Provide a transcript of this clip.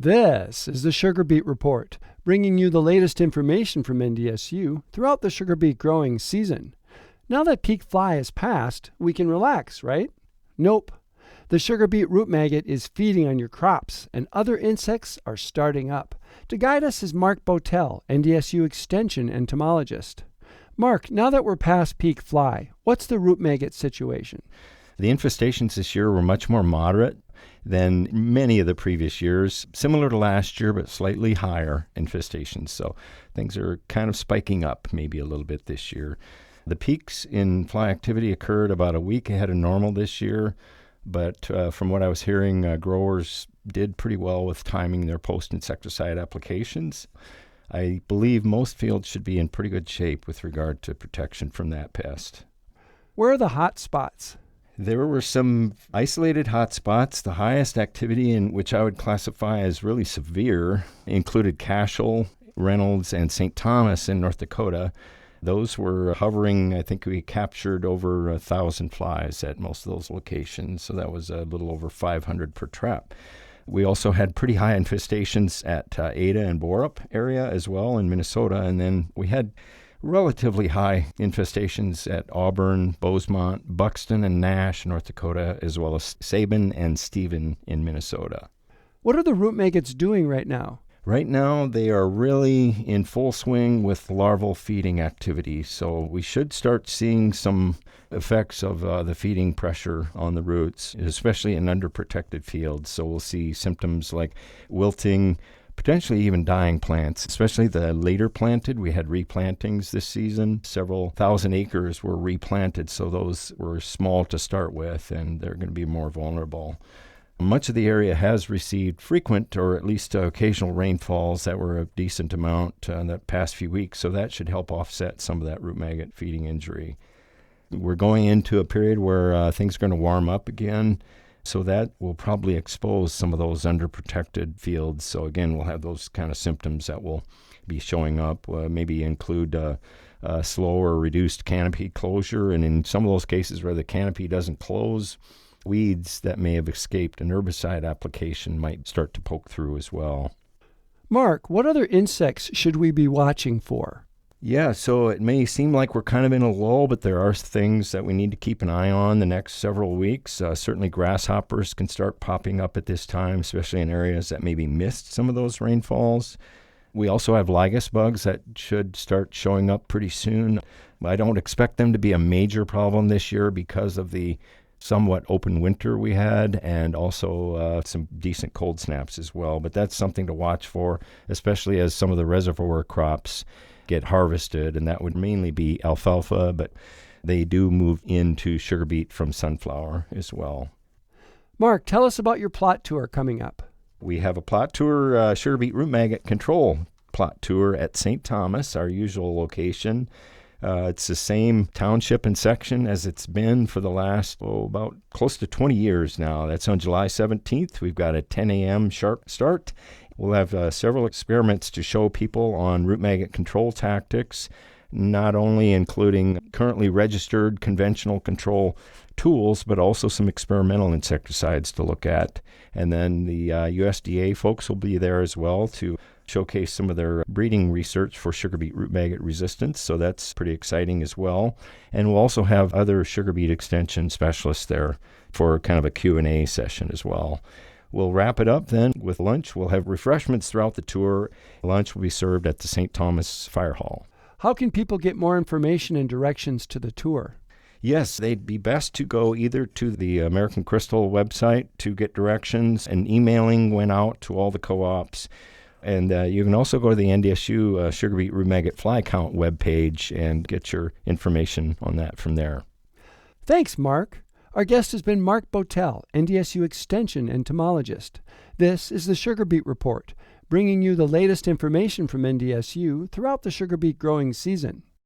This is the Sugar Beet Report, bringing you the latest information from NDSU throughout the sugar beet growing season. Now that peak fly is past, we can relax, right? Nope. The sugar beet root maggot is feeding on your crops, and other insects are starting up. To guide us is Mark Boetel, NDSU Extension entomologist. Mark, now that we're past peak fly, what's the root maggot situation? The infestations this year were much more moderate than many of the previous years, similar to last year, but slightly higher infestations. So things are kind of spiking up maybe a little bit this year. The peaks in fly activity occurred about a week ahead of normal this year, but from what I was hearing, growers did pretty well with timing their post-insecticide applications. I believe most fields should be in pretty good shape with regard to protection from that pest. Where are the hot spots? There were some isolated hot spots. The highest activity, in which I would classify as really severe, included Cashel, Reynolds, and St. Thomas in North Dakota. Those were hovering. I think we captured over 1,000 flies at most of those locations, so that was a little over 500 per trap. We also had pretty high infestations at Ada and Borup area as well in Minnesota, and then we had relatively high infestations at Auburn, Bosemont, Buxton, and Nash, North Dakota, as well as Sabin and Stephen in Minnesota. What are the root maggots doing right now? Right now, they are really in full swing with larval feeding activity, so we should start seeing some effects of the feeding pressure on the roots, especially in underprotected fields. So we'll see symptoms like wilting, potentially even dying plants, especially the later planted. We had replantings this season. Several thousand acres were replanted, so those were small to start with, and they're going to be more vulnerable. Much of the area has received frequent or at least occasional rainfalls that were a decent amount in the past few weeks, so that should help offset some of that root maggot feeding injury. We're going into a period where things are going to warm up again, so that will probably expose some of those underprotected fields. So again, we'll have those kind of symptoms that will be showing up, maybe include slow or reduced canopy closure, and in some of those cases where the canopy doesn't close, weeds that may have escaped an herbicide application might start to poke through as well. Mark, what other insects should we be watching for? Yeah, so it may seem like we're kind of in a lull, but there are things that we need to keep an eye on the next several weeks. Certainly grasshoppers can start popping up at this time, especially in areas that maybe missed some of those rainfalls. We also have lygus bugs that should start showing up pretty soon. I don't expect them to be a major problem this year because of the somewhat open winter we had, and also some decent cold snaps as well. But that's something to watch for, especially as some of the reservoir crops get harvested, and that would mainly be alfalfa, but they do move into sugar beet from sunflower as well. Mark, tell us about your plot tour coming up. We have a plot tour, Sugar Beet Root Maggot Control plot tour at St. Thomas, our usual location. It's the same township and section as it's been for the last, about close to 20 years now. That's on July 17th. We've got a 10 a.m. sharp start. We'll have several experiments to show people on root maggot control tactics, not only including currently registered conventional control tools, but also some experimental insecticides to look at. And then the USDA folks will be there as well to showcase some of their breeding research for sugar beet root maggot resistance, so that's pretty exciting as well. And we'll also have other sugar beet extension specialists there for kind of a Q&A session as well. We'll wrap it up then with lunch. We'll have refreshments throughout the tour. Lunch will be served at the St. Thomas Fire Hall. How can people get more information and directions to the tour? Yes, they'd be best to go either to the American Crystal website to get directions, and emailing went out to all the co-ops. And you can also go to the NDSU Sugar Beet Root Maggot Fly Count webpage and get your information on that from there. Thanks, Mark. Our guest has been Mark Boetel, NDSU Extension entomologist. This is the Sugar Beet Report, bringing you the latest information from NDSU throughout the sugar beet growing season.